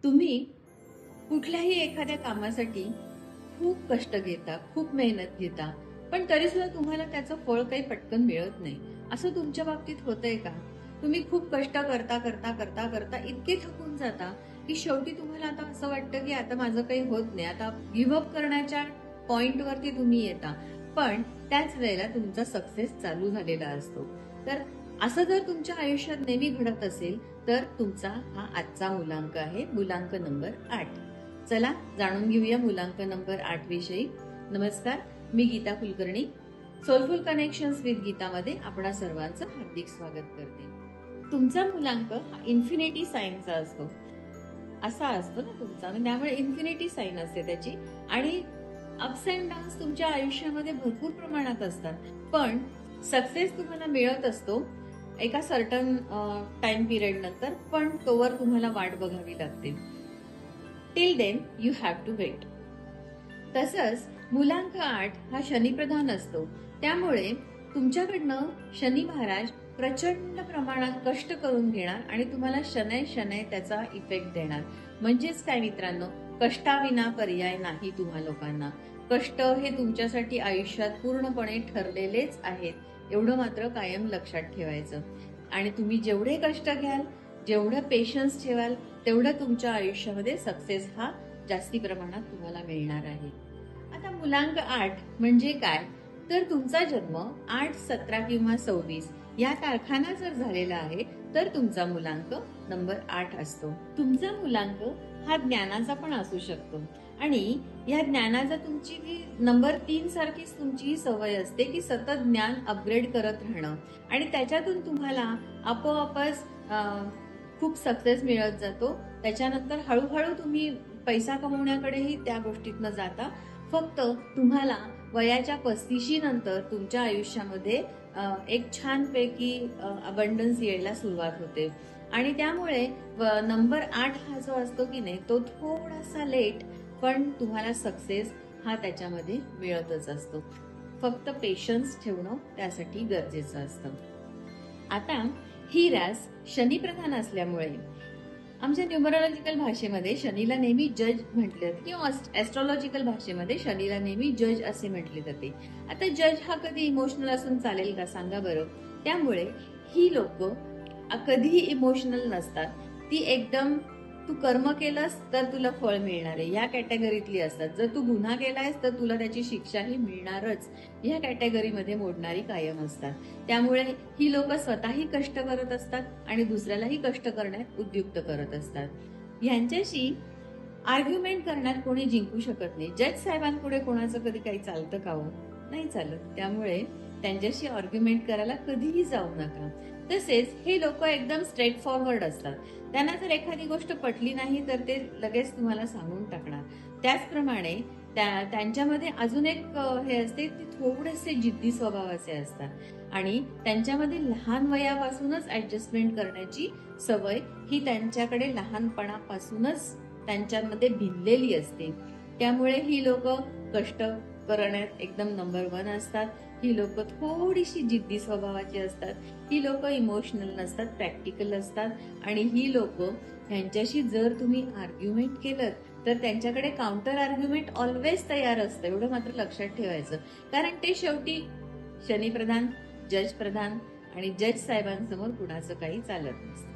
तुम्ही कुठल्याही एखाद्या कामासाठी खूप कष्ट घेता, खूप मेहनत घेता, पण तरी सुद्धा तुम्हाला त्याचं फळ काही पटकन मिळत नाही. असं तुमच्या बाबतीत होतंय का? तुम्ही खूप कष्ट करता करता करता करता इतके थकून जाता की शेवटी तुम्हाला आता असं वाटतं की आता माझं काही होत नाही, आता गिव्हअप करण्याच्या पॉइंट वरती तुम्ही येता, पण त्याच वेळेला तुमचा सक्सेस चालू झालेला असतो. तर असं जर तुमच्या आयुष्यात नेहमी घडत असेल तर तुमचा हा आजचा मुलांक आहे, मुलांक नंबर 8. चला जाणून घेऊया मुलांक नंबर 8 विषयी. नमस्कार, मी Geeta Kulkarni. Soulful connections with गीतामध्ये आपणा सर्वांचं हार्दिक स्वागत करते. तुमचा मुलांक हा इन्फिनिटी साइनचा असतो, असा असतो ना तुमचा, त्यामुळे इन्फिनिटी साइन असते त्याची. आणि अप्स अँड डाऊन्स तुमच्या आयुष्यामध्ये भरपूर प्रमाणात असतात, पण सक्सेस तुम्हाला मिळत असतो एका सर्टन टाइम पिरियड नंतर, पण तोवर तुम्हाला वाट बघावी लागते. Till then you have to wait. तसंच मुलांक 8 हा शनिप्रधान असतो, त्यामुळे तुमच्याकडनं शनी महाराज प्रचंड प्रमाणात कष्ट करून घेणार आणि तुम्हाला शनै शनै त्याचा इफेक्ट देणार. म्हणजेच काय मित्रांनो, कष्टाविना पर्याय नाही. तुम्हा लोकांना कष्ट हे तुमच्यासाठी आयुष्यात पूर्णपणे ठरलेलेच आहेत, एवढं मात्र कायम लक्षात ठेवायचं. आणि तुम्ही जेवढे कष्ट घ्याल, जेवढं पेशन्स ठेवाल, तेवढं तुमच्या आयुष्यामध्ये सक्सेस हा जास्ती प्रमाणात तुम्हाला मिळणार आहे. आता मुलांक 8 म्हणजे काय, तर तुमचा जन्म 8, 17 किंवा 26 या तारखांना जर झालेला आहे तर तुमचा मुलांक नंबर 8 असतो. तुमचा मुलांक हा ज्ञानाचा पण असू शकतो आणि या ज्ञानाचा तुमची नंबर 3 सारखीच तुमची सवय असते की सतत ज्ञान अपग्रेड करत राहणं आणि त्याच्यातून तुम्हाला आपोआपच खूप सक्सेस मिळत जातो. त्याच्यानंतर हळूहळू तुम्ही पैसा कमवण्याकडेही त्या गोष्टीतनं जाता. फक्त तुम्हाला वयाच्या 35 नंतर तुमच्या आयुष्यामध्ये एक छानपैकी अबंडन्स यायला सुरुवात होते आणि त्यामुळे नंबर 8 हा जो असतो की नाही, तो थोडासा लेट, पण तुम्हाला सक्सेस हा त्याच्यामध्ये मिळतच असतो. फक्त पेशन्स ठेवणं त्यासाठी गरजेचं असतं. आता ही रास शनिप्रधान असल्यामुळे आमच्या न्यूमरोलॉजिकल भाषेमध्ये शनीला नेहमी जज म्हटले जाते किंवा ऍस्ट्रॉलॉजिकल भाषेमध्ये शनीला नेहमी जज असे म्हटले जाते. आता जज हा कधी इमोशनल असून चालेल का, सांगा बरं? त्यामुळे ही लोक कधीही इमोशनल नसतात. ती एकदम तू कर्म केलंस तर तुला फळ मिळणार आहे या कॅटेगरीतली असतात. जर तू गुन्हा केलायस तर तुला त्याची शिक्षाही मिळणारच, या कॅटेगरीमध्ये मोडणारी कायम असतात. त्यामुळे ही लोक स्वतःही कष्ट करत असतात आणि दुसऱ्यालाही कष्ट करण्यात उद्युक्त करत असतात. यांच्याशी आर्ग्युमेंट करण्यात कोणी जिंकू शकत नाही. जज साहेबांपुढे कोणाचं कधी काही चालतं का हो? नाही चालत. त्यामुळे त्यांच्याशी आर्ग्युमेंट करायला कधीही जाऊ नका. तसेच हे लोक एकदम स्ट्रेट फॉरवर्ड असतात. त्यांना जर एखादी गोष्ट पटली नाही तर ते लगेच तुम्हाला सांगून टाकणार. त्याचप्रमाणे त्यांच्यामध्ये अजून एक हे असते, ते थोडेसे जिद्दी स्वभावाचे असतात आणि त्यांच्यामध्ये लहान वयापासूनच ऍडजस्टमेंट करण्याची सवय ही त्यांच्याकडे लहानपणापासूनच त्यांच्यामध्ये भिनलेली असते. त्यामुळे ही लोक कष्ट करण्यात एकदम नंबर 1 असतात. ही लोक थोडीशी जिद्दी स्वभावाची असतात. ही लोक इमोशनल नसतात, प्रॅक्टिकल असतात आणि ही लोक ह्यांच्याशी जर तुम्ही आर्ग्युमेंट केलं तर त्यांच्याकडे काउंटर आर्ग्युमेंट ऑलवेज तयार असतं, एवढं मात्र लक्षात ठेवायचं. कारण ते शेवटी शनिप्रधान, जज प्रधान आणि जज साहेबांसमोर कुणाचं काही चालत नसतं.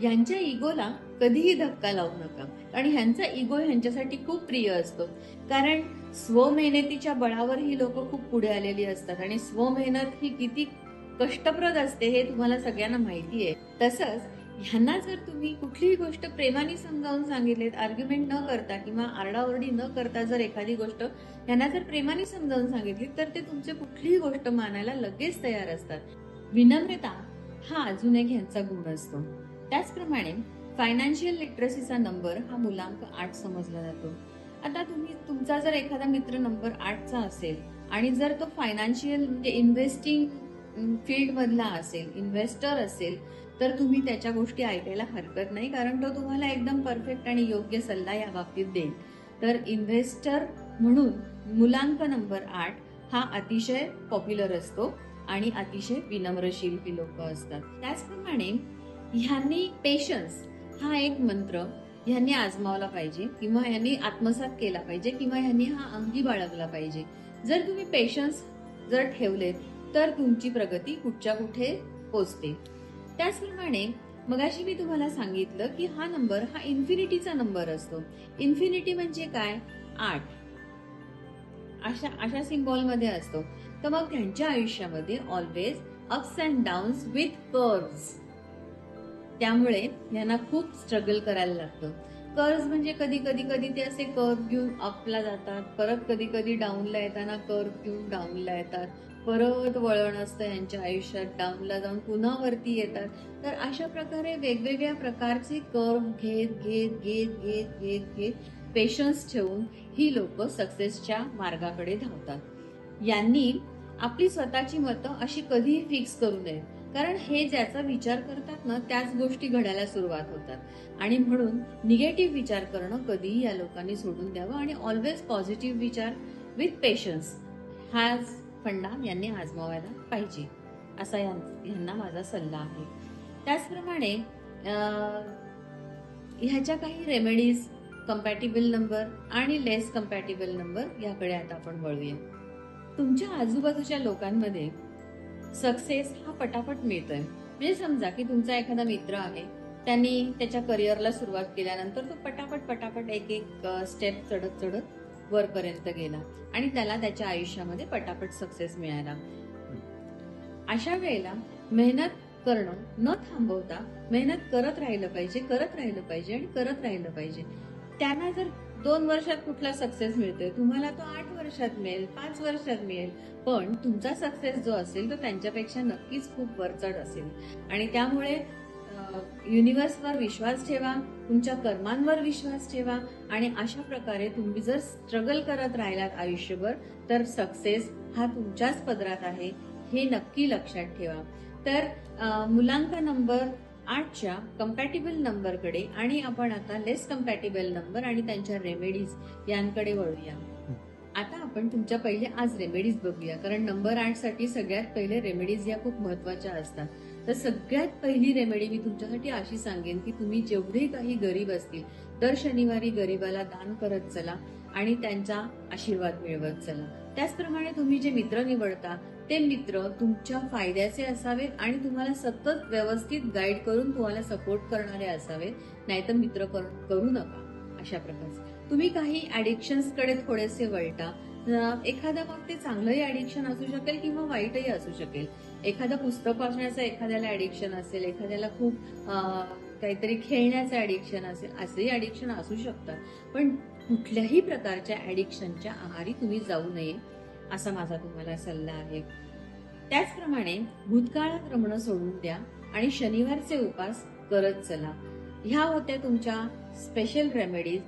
यांच्या इगोला कधीही धक्का लावू नका आणि ह्यांचा इगो ह्यांच्यासाठी खूप प्रिय असतो. कारण स्वमेहनतीच्या बळावर ही लोक खूप पुढे आलेली असतात आणि स्वमेहनत ही किती कष्टप्रद असते हे तुम्हाला सगळ्यांना माहिती आहे. तसंच ह्यांना जर तुम्ही कुठलीही गोष्ट प्रेमाने समजावून सांगितलेत, आर्ग्युमेंट न करता किंवा आरडाओरडी न करता जर एखादी गोष्ट ह्यांना जर प्रेमाने समजावून सांगितली तर ते तुमची कुठलीही गोष्ट मानायला लगेच तयार असतात. विनम्रता हा अजून एक ह्यांचा गुण असतो. त्याचप्रमाणे फायनान्शियल लिटरसीचा नंबर हा मुलांक 8 समजला जातो. आता तुमचा जर एखादा मित्र नंबर 8चा असेल आणि जर तो फायनान्शियल म्हणजे इन्व्हेस्टिंग फील्ड मधला असेल, इन्व्हेस्टर असेल, तर तुम्ही त्याच्या गोष्टी ऐकायला हरकत नाही, कारण तो तुम्हाला एकदम परफेक्ट आणि योग्य सल्ला या बाबतीत देईल. तर इन्व्हेस्टर म्हणून मुलांक नंबर 8 हा अतिशय पॉप्युलर असतो आणि अतिशय विनम्रशील ही लोक असतात. त्याचप्रमाणे ह्यांनी पेशन्स हा एक मंत्र ह्यांनी आजमावला पाहिजे किंवा ह्यांनी आत्मसात केला पाहिजे किंवा ह्यांनी हा अंगी बाळगला पाहिजे. जर तुम्ही पेशन्स जर ठेवलेत तर तुमची प्रगती कुठच्या कुठे पोचते. त्याचप्रमाणे मगाशी मी तुम्हाला सांगितलं की हा नंबर हा इन्फिनिटीचा नंबर असतो. इन्फिनिटी म्हणजे काय? 8 अशा सिम्बॉल मध्ये असतो. तर मग त्यांच्या आयुष्यामध्ये always ups and downs with curves. त्यामुळे यांना खूप स्ट्रगल करायला लागतं. कर्व्स म्हणजे कधी ते असे कर्व घेऊन अपला जातात, परत कधी डाऊनला येताना कर्व घेऊन डाऊनला येतात, परत वळण असतं यांच्या आयुष्यात, डाऊनला जाऊन पुन्हा वरती येतात. तर अशा प्रकारे वेगवेगळ्या प्रकारचे कर्व घेत पेशन्स ठेवून ही लोक सक्सेसच्या मार्गाकडे धावतात. यांनी आपली स्वतःची मतं अशी कधीही फिक्स करू नयेत, कारण हे ज्याचा विचार करतात ना त्याच गोष्टी घडायला सुरुवात होतात. आणि म्हणून निगेटिव्ह विचार करणं कधीही या लोकांनी सोडून द्यावं आणि ऑलवेज पॉझिटिव्ह विचार विथ पेशन्स हा फंडा यांनी आजमावायला पाहिजे, असा यांना माझा सल्ला आहे. त्याचप्रमाणे ह्याच्या काही रेमेडीज, कंपॅटिबल नंबर आणि लेस कंपॅटिबल नंबर याकडे आता आपण वळूया. तुमच्या आजूबाजूच्या लोकांमध्ये सक्सेस हा पटापट मिळतोय. म्हणजे समजा की तुमचा एखादा मित्र आहे, त्यांनी त्याच्या करिअरला सुरुवात केल्यानंतर तो पटापट एक स्टेप चढत वरपर्यंत गेला आणि त्याला त्याच्या आयुष्यामध्ये पटापट सक्सेस मिळाला. अशा वेळेला मेहनत करणं न थांबवता मेहनत करत राहिलं पाहिजे. त्यांना जर 2 वर्षात कुठला सक्सेस मिळतोय, तुम्हाला तो 8 वर्षात मिळेल, 5 वर्षात मिळेल, पण तुमचा सक्सेस जो असेल तो त्यांच्यापेक्षा नक्कीच खूप वरचढ असेल. आणि त्यामुळे युनिव्हर्सवर विश्वास ठेवा, तुमच्या कर्मांवर विश्वास ठेवा आणि अशा प्रकारे तुम्ही जर स्ट्रगल करत राहिलात आयुष्यभर तर सक्सेस हा तुमच्याच पदरात आहे, हे नक्की लक्षात ठेवा. तर मुलांका नंबर 8च्या कंपॅटिबल नंबरकडे आणि आपण आता लेस कंपॅटिबल नंबर आणि त्यांच्या रेमेडीज यांकडे वळूया. आता आपण तुमच्या पहिले आज रेमेडीज बघूया, कारण नंबर 8 साठी सगळ्यात पहिले रेमेडीज या खूप महत्वाच्या असतात. तर सगळ्यात पहिली रेमेडी मी तुमच्यासाठी अशी सांगेन की तुम्ही जेवढे काही गरीब असतील दर शनिवारी गरीबाला दान करत चला आणि त्यांचा आशीर्वाद मिळवत चला. त्याचप्रमाणे तुम्ही जे मित्र निवडता ते मित्र तुमच्या फायद्याचे असावेत आणि तुम्हाला सतत व्यवस्थित गाईड करून तुम्हाला सपोर्ट करणारे असावेत, नाहीतर मित्र करू नका. अशा प्रकारचे तुम्ही काही ऍडिक्शन्स कडे थोडेसे वळता. एखादा मग ते चांगलंही ऍडिक्शन असू शकेल किंवा वाईटही असू शकेल. एखादं पुस्तक वाचण्याचं एखाद्याला ऍडिक्शन असेल, एखाद्याला खूप काहीतरी खेळण्याचं ऍडिक्शन असेल, असेही ऍडिक्शन असू शकतात. पण कुठल्याही प्रकारच्या ऍडिक्शनच्या आहारी तुम्ही जाऊ नये असा माझा तुम्हाला सल्ला आहे. त्याचप्रमाणे भूतकाळात रमणं सोडून द्या आणि शनिवारचे उपास करत चला. ह्या होत्या तुमच्या स्पेशल रेमेडीज.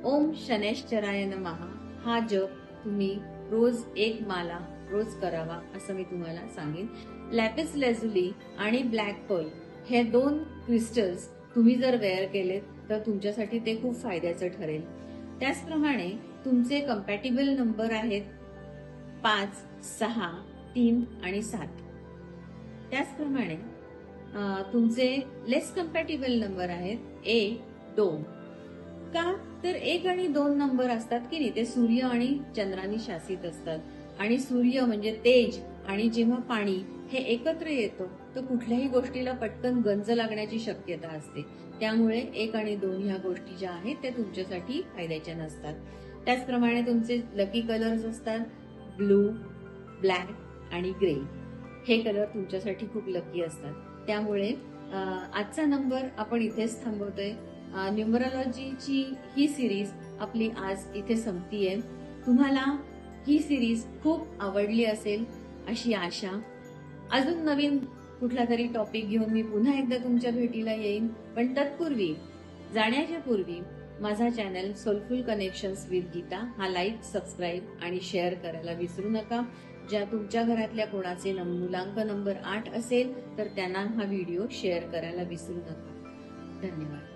ओम शनैश्चराय नमः हा जप तुम्ही रोज 1 माला रोज करावा असं मी तुम्हाला सांगेन. लॅपिस लेझुली आणि ब्लॅक पर्ल हे 2 क्रिस्टल्स तुम्ही जर वेअर केलेत तर तुमच्यासाठी ते खूप फायद्याचं ठरेल. त्याचप्रमाणे तुमचे कंपॅटिबल नंबर आहेत 5, 6, 3 आणि 7. त्याचप्रमाणे तुमचे लेस कंपॅटिबल नंबर आहेत 1, 2. का तर 1 आणि 2 नंबर असतात की नाही ते सूर्य आणि चंद्राने शासित असतात आणि सूर्य म्हणजे तेज आणि जेव्हा पाणी हे एकत्र येतं तर कुठल्याही गोष्टीला पटकन गंज लागण्याची शक्यता असते. त्यामुळे 1 आणि 2 ह्या गोष्टी ज्या आहेत त्या तुमच्यासाठी फायद्याच्या नसतात. त्याचप्रमाणे तुमचे लकी कलर्स असतात ब्लू, ब्लॅक आणि ग्रे. हे कलर तुमच्यासाठी खूप लकी असतात. त्यामुळे आजचा नंबर आपण इथेच थांबवतोय. न्यूमरोलॉजीची ही सिरीज आपली आज इथे संपतीये. तुम्हाला ही सिरीज खूप आवडली असेल अशी आशा. अजून नवीन कुठला तरी टॉपिक घेऊन मी पुन्हा एकदा तुमच्या भेटीला येईन. पण तत्पूर्वी जाण्याच्या पूर्वी माझा channel soulful connections with Geeta हा लाईक, सबस्क्राईब आणि शेअर करायला विसरू नका. ज्या तुमच्या घरातल्या कोणाचे मुलांक नंबर 8 असेल तर त्यांना हा व्हिडिओ शेअर करायला विसरू नका. धन्यवाद.